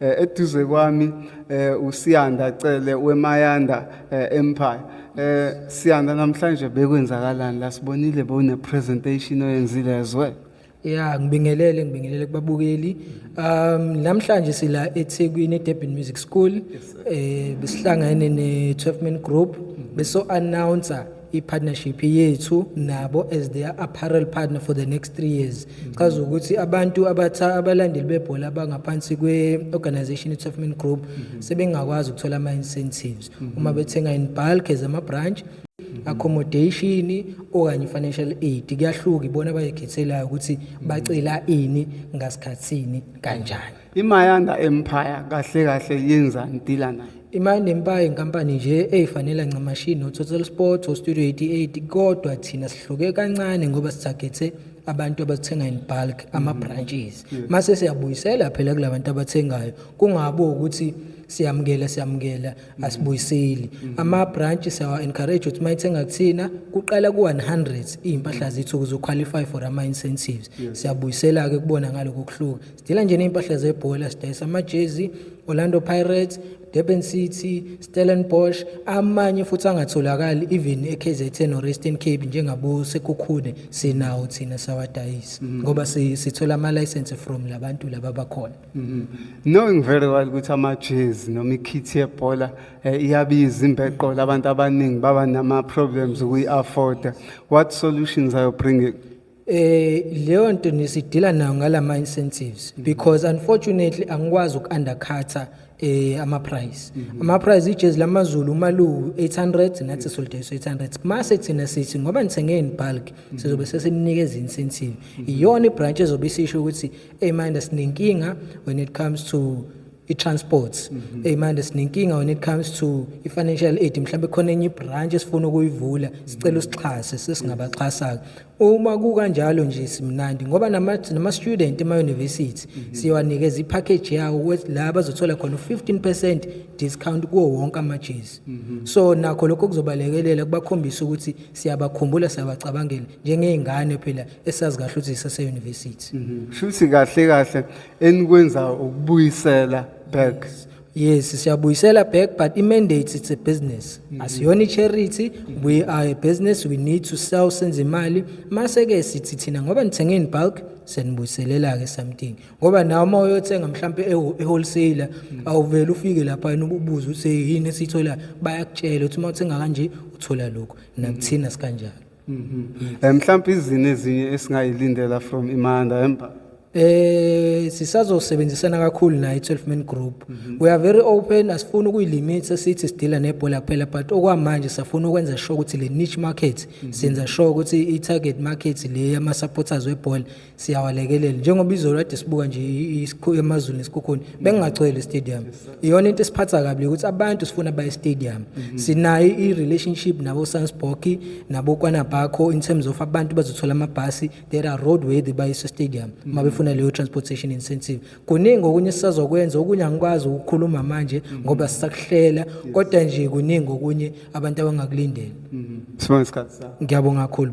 eduze kwami uSiyanda Cele weMayanda Empire. Siyanda, namhlanje bekwenzakalani la? Sibonile bone presentation oyenzile as well. Yeah, ngibingelele kubabukeli. Namhlanje sila eThekwini eDurban Music School. Besihlangene ne12 Man Group beso announce i-partnership yethu nabo as their apparel partner for the next 3 years. Chaza ukuthi abantu abalandeli bebhola abangaphansi kwe-organization i12 Man Group sebengakwazi ukuthola ama-incentives uma bethenga in bulk as ama-branch, accommodation okanye financial aid. Kuyahluka, ibona abayikhethelayo ukuthi bacela ini ngasikhathini kanjani. iMayanda Empire kahle kahle yenzani dila nayo? iMayanda Empire inkampani nje eyifanele ncamashini Total Sport o Studio 88, kodwa thina sihluke kancane ngoba sithagethe abantu abathenga in bulk ama branches. Mase siyabuyisela phela kulabantu abathengayo, kungabo ukuthi siyamukela asibuyiseli. Ama branches siya encourage ukuthi mayithenga kuthina kuqala ku100 impahla zethu ukuze qualify for ama incentives. Siyabuyisela ke kubona ngaloko kuhluka. Sidila nje neimpahla zebhola, sidayisa ama jersey Orlando Pirates, Durban City, Stellenbosch, amanye futhi angatholakali even eKZN or Eastern Cape njengabo Sekhukhune sinawo thina sawadayisa ngoba sithola ama license from labantu laba bakhona. Knowing very well ukuthi ama jersey noma ikit yebhola iyabiza imbeqo, abantu abaningi baba nama problems ukuyi-afford. What solutions are you bringing? Leyo nto nisidila nayo ngalama incentives because unfortunately angikwazi uku-undercutter ama price. Ama price ijezi lamaZulu umalu 800 nathi solidayisa 800. Mase thina sithi ngoba nithenge in bulk sizobe sesinikeza incentive. Iyona ibranch ezobe isisho ukuthi manje sinenkinga when it comes to i-transport. Manje sinenkinga when it comes to i-financial aid. Mhlambe khona enye ibranch esifuna ukuyivula, sicela usixhase sesingabaxhasa. Uma kukanjalo nje simnandi ngoba nama student ema university siyawanikeza ipackage yawo la bazothola khona 15% discount kuwo wonke ama jersey. So nakho lokho kuzobalekelela kubakhombisa ukuthi siyabakhumbula, siyabacabangela njengeingane phela esazi kahle ukuthi sise university. Shuthi kahle enikwenza ukubuyisela back. Yes, siyabuyisela back, but i-mandate it's a business. Asiyona charity, we are a business, we need to sell senze imali. Mase ke sithi thina ngoba nithenge in bulk senibuyiselela ke something. Ngoba nawe uma uyothenga mhlambe e-wholesaler awuvela ufike lapha ububuza uthi yini esithola, bayakutshela ukuthi uma uthenga kanje uthola lokho. Nakuthina sikanjalo. Mhlambe izini ezinye esingayilindela from iMayanda Empire. Sisazosebenzisana kakhulu na i12 Man Group. We are very open, asifuna ukuyilimit sithi sidila nebhola kuphela, but okwamanje safuna ukwenza sure ukuthi le niche market senza sure ukuthi i-target market le ama supporters webhola siyawalekelela. Njengoba izolo kade sibuka nje eMazulu neSikhukhune bengingacwele stadium. Iyona into esiphatha kabi ukuthi abantu sifuna baye stadium. Sinayo i-relationship nabo Sansport nabo KwaNabakho in terms of abantu bazothola amabhasi, there are roadworthy baye stadium mabefuna leyo transportation incentive. Kuningi okunye sisazokwenza, okunye angikwazi ukukhuluma manje ngoba sisakuhlela, kodwa nje kuningi okunye abantu abangakulindela. Sibonga isikhathi sakho. Ngiyabonga kakhulu.